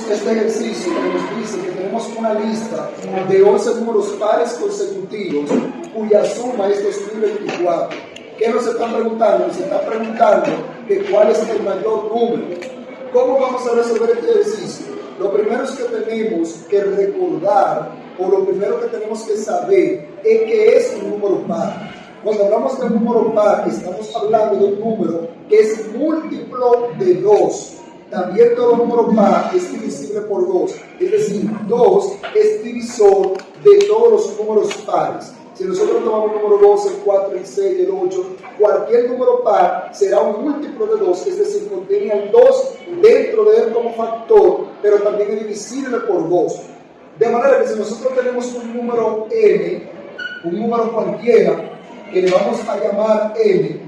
este ejercicio que nos dice que tenemos una lista de 11 números pares consecutivos cuya suma es 2024. ¿Qué nos están preguntando? Nos están preguntando que cuál es el mayor número. ¿Cómo vamos a resolver este ejercicio? Lo primero es que tenemos que recordar, o lo primero que tenemos que saber, es que es un número par. Cuando hablamos de un número par, estamos hablando de un número que es múltiplo de 2. También todo número par es divisible por 2. Es decir, 2 es divisor de todos los números pares. Si nosotros tomamos el número 2, el 4, el 6, el 8, cualquier número par será un múltiplo de 2, es decir, contiene el 2 dentro de él como factor, pero también es divisible por 2. De manera que si nosotros tenemos un número n, un número cualquiera, que le vamos a llamar n,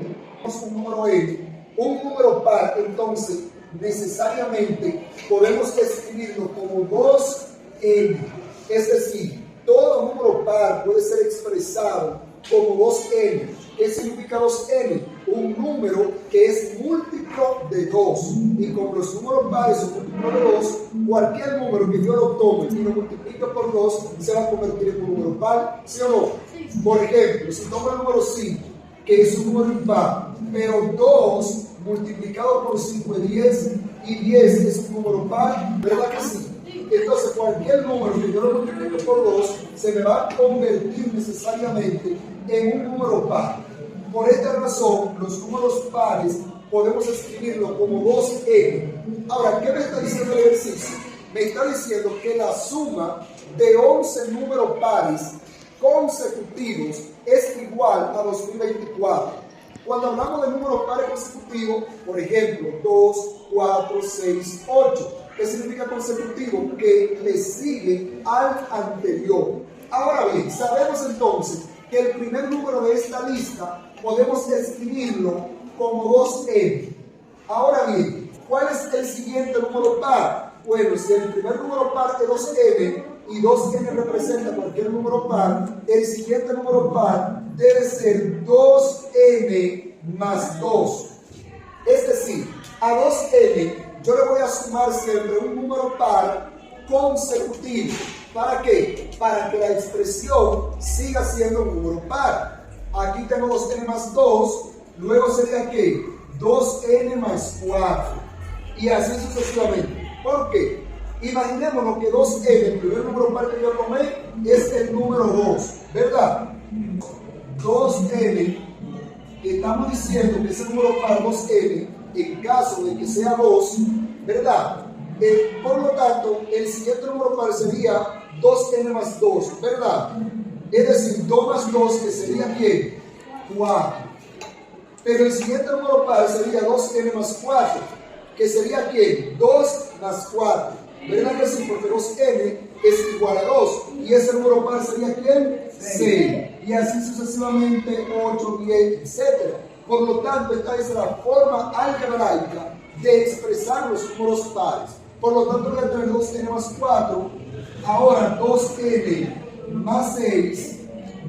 un número n, un número par, entonces necesariamente podemos escribirlo como 2n, es decir, todo número par puede ser expresado como 2n. ¿Qué significa 2n? Un número que es múltiplo de 2. Y como los números pares son múltiplos de 2, cualquier número que yo lo tome y lo multiplique por 2 se va a convertir en un número par, ¿sí o no? Sí. Por ejemplo, si tomo el número 5, que es un número impar, pero 2 multiplicado por 5 es 10, y 10 es un número par, ¿verdad que sí? Entonces cualquier número que yo lo multiplique por 2 se me va a convertir necesariamente en un número par. Por esta razón, los números pares podemos escribirlo como 2n. Ahora, ¿qué me está diciendo el ejercicio? Me está diciendo que la suma de 11 números pares consecutivos es igual a 2024. Cuando hablamos de números pares consecutivos, por ejemplo, 2, 4, 6, 8. ¿Qué significa consecutivo? Que le sigue al anterior. Ahora bien, sabemos entonces que el primer número de esta lista podemos escribirlo como 2n. Ahora bien, ¿cuál es el siguiente número par? Bueno, si el primer número par es 2n y 2n representa cualquier número par, el siguiente número par debe ser 2n más 2. Es decir, a 2n yo le voy a sumar siempre un número par consecutivo. ¿Para qué? Para que la expresión siga siendo un número par. Aquí tengo 2n más 2, luego sería ¿qué? 2n más 4. Y así sucesivamente. ¿Por qué? Imaginémonos que 2n, el primer número par que yo tomé, es el número 2, ¿verdad? 2n, que estamos diciendo que es el número par 2n, en caso de que sea 2, ¿verdad? Por lo tanto, el siguiente número par sería 2n más 2, ¿verdad? Es decir, 2 más 2, que sería ¿qué? 4. Pero el siguiente número par sería 2n más 4, que sería ¿qué? 2 más 4. ¿Verdad que sí? Porque 2n es igual a 2. Y ese número par sería ¿quién? 6. Y así sucesivamente 8, 10, etc. Por lo tanto, esta es la forma algebraica de expresar los números pares. Por lo tanto, voy a tener 2n más 4, ahora 2n más 6,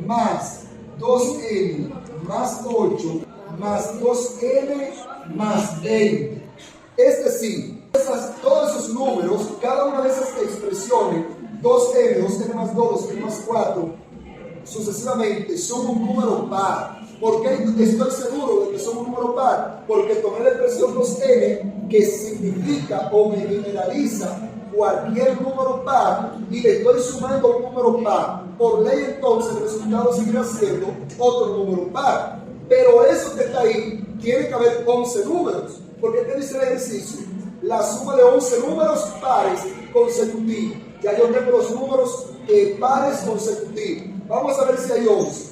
más 2n más 8, más 2n más 20. Es decir, todos esos números, cada una de esas expresiones, 2n, 2n más 2, 2n más 4, sucesivamente, son un número par. ¿Por qué estoy seguro de que son un número par? Porque tomé la expresión 2n, que significa o me generaliza cualquier número par, y le estoy sumando un número par. Por ley, entonces, el resultado seguirá siendo otro número par. Pero eso que está ahí, tiene que haber 11 números. Porque ¿qué dice el ejercicio? La suma de 11 números pares consecutivos. Ya yo tengo los números pares consecutivos. Vamos a ver si hay 11.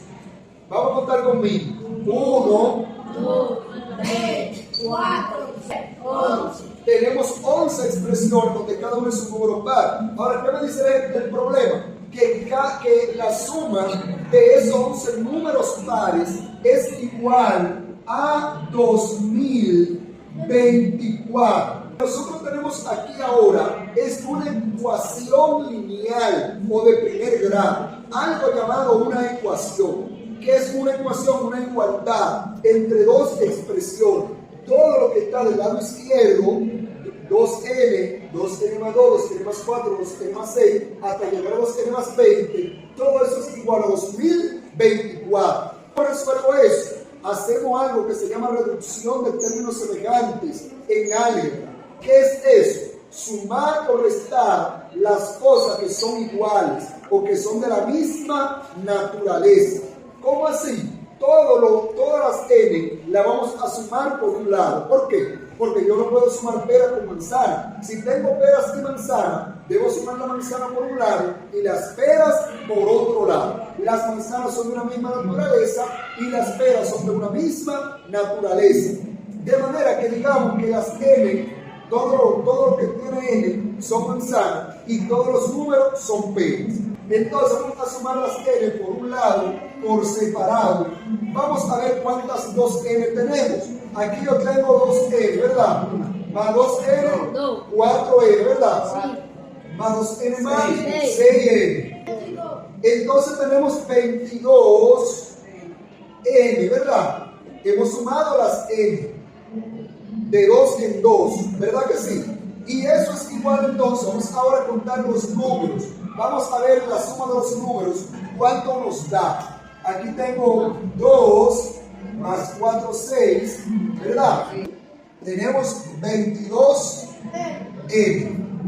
Vamos a contar conmigo. 1, 2, 3, 4, 5, 11. Tenemos 11 expresiones donde cada uno es un número par. Ahora, ¿qué me dice el problema? Que la suma de esos 11 números pares es igual a 2024. Nosotros tenemos aquí ahora es una ecuación lineal o de primer grado, algo llamado una ecuación. ¿Qué es una ecuación? Una igualdad entre dos expresiones. Todo lo que está del lado izquierdo, 2n 2n más 2, 2n más 4, 2n más 6, hasta llegar a 2n más 20, todo eso es igual a 2024. ¿Cómo resuelvo eso? Hacemos algo que se llama reducción de términos semejantes en álgebra. ¿Qué es eso? Sumar o restar las cosas que son iguales o que son de la misma naturaleza. ¿Cómo así? Todas las n las vamos a sumar por un lado. ¿Por qué? Porque yo no puedo sumar pera con manzana. Si tengo peras y manzana, debo sumar la manzana por un lado y las peras por otro lado. Las manzanas son de una misma naturaleza y las peras son de una misma naturaleza. De manera que digamos que las n, todo lo que tiene n son manzanas y todos los números son peras. Entonces vamos a sumar las n por un lado, por separado. Vamos a ver cuántas 2n tenemos. Aquí yo tengo 2n, ¿verdad? Más 2n, 4n, ¿verdad? Más 2n más 6n. Entonces tenemos 22n, ¿verdad? Hemos sumado las n de 2 en 2, ¿verdad que sí? Y eso es igual entonces, vamos ahora a contar los números. Vamos a ver la suma de los números, cuánto nos da. Aquí tengo 2 más 4, 6, ¿verdad? Tenemos 22n.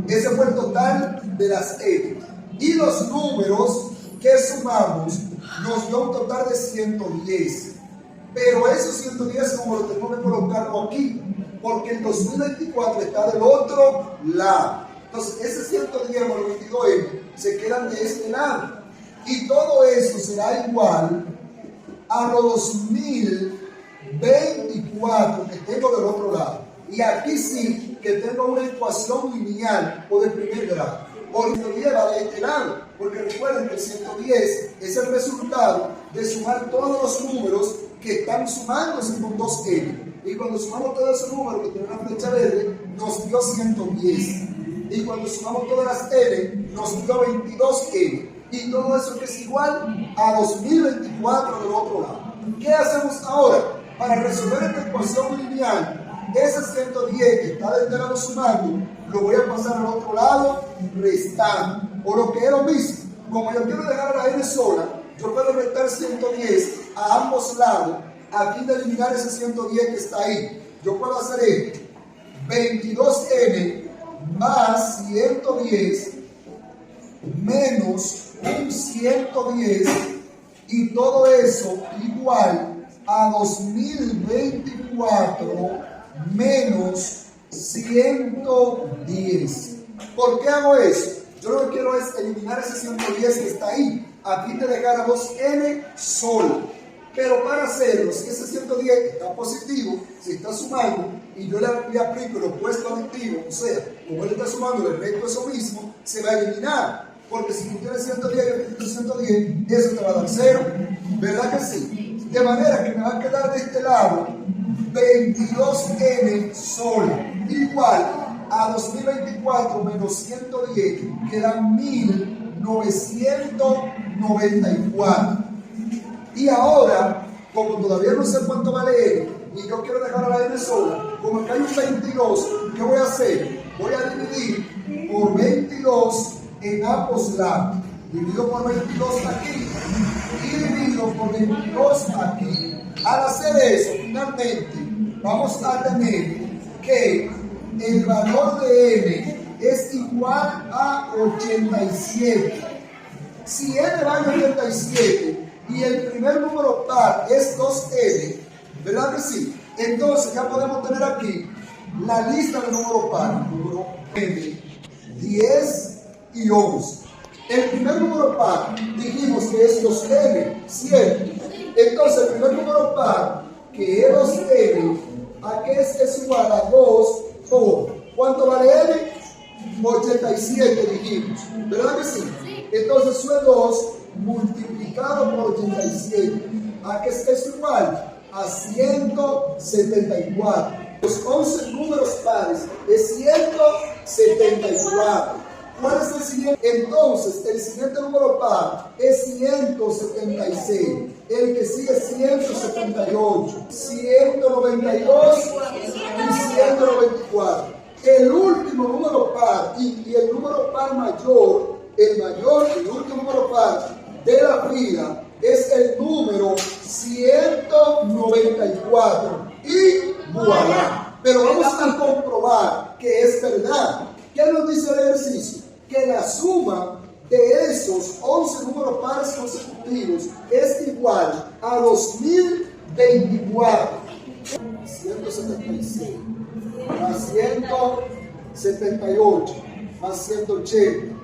Ese fue el total de las n. Y los números que sumamos nos dio un total de 110. Pero esos 110 como lo tengo que colocarlo aquí, porque el 2024 está del otro lado. Entonces, ese 110 más los 22n se quedan de este lado. Y todo eso será igual a los 2024 que tengo del otro lado. Y aquí sí que tengo una ecuación lineal o de primer grado. Por 110 va de este lado, porque recuerden que el 110 es el resultado de sumar todos los números que están sumándose con 2n. Y cuando sumamos todos esos números que tienen una flecha verde, nos dio 110. Y cuando sumamos todas las n, nos dio 22n. Y todo eso que es igual a 2024 del otro lado. ¿Qué hacemos ahora? Para resolver esta ecuación lineal, ese 110 que está de este lado sumando, lo voy a pasar al otro lado restando. O lo que es lo mismo, como yo quiero dejar a la n sola, yo puedo restar 110 a ambos lados a fin de eliminar ese 110 que está ahí. Yo puedo hacer esto: 22n más 110 menos un 110, y todo eso igual a 2024 menos 110. ¿Por qué hago eso? Yo lo que quiero es eliminar ese 110 que está ahí, a fin de dejar a 2n solo. Pero para hacerlo, si ese 110 está positivo, se está sumando, y yo le aplico el opuesto aditivo, o sea, como él está sumando, le resto eso mismo, se va a eliminar. Porque si tú tienes 110 y yo tengo 110, eso te va a dar 0. ¿Verdad que sí? De manera que me va a quedar de este lado 22n solo, igual a 2024 menos 110, que dan 1994. Y ahora, como todavía no sé cuánto vale n, y yo quiero dejar a la n sola, como acá hay un 22, ¿qué voy a hacer? Voy a dividir por 22 en ambos lados. Divido por 22 aquí y divido por 22 aquí. Al hacer eso, finalmente vamos a tener que el valor de n es igual a 87. Si n vale 87 y el primer número par es 2n, ¿verdad que sí? Entonces ya podemos tener aquí la lista de números par, número n, 10 y 11. El primer número par dijimos que es 2n, ¿cierto? Entonces el primer número par, que es 2n, ¿a qué es igual a 2 por? ¿Cuánto vale n? 87 dijimos, ¿verdad que sí? Entonces eso es 2 multiplicado por 87. ¿A qué es igual? A 174. Los 11 números pares es 174. ¿Cuál es el siguiente? Entonces, el siguiente número par es 176. El que sigue es 178, 192 y 194. El último número par y el número par mayor, el último número par de la fila es el número 194. Y voilà. Pero vamos a comprobar que es verdad. ¿Qué nos dice el ejercicio? Que la suma de esos 11 números pares consecutivos es igual a 2024. 176 más 178 más 180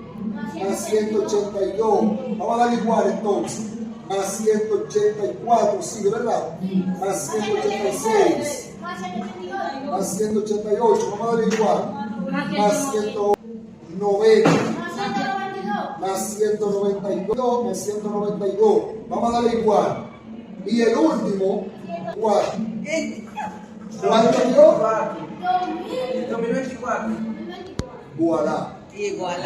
más 182. Vamos a dar igual entonces. Más 184, sí, ¿verdad? Más 186 más 188, vamos a dar igual. Más 190 más 192 más 192, vamos a darle igual. Y el último, ¿cuál? ¿Cuánto dio? 2024. Voilà. Igual.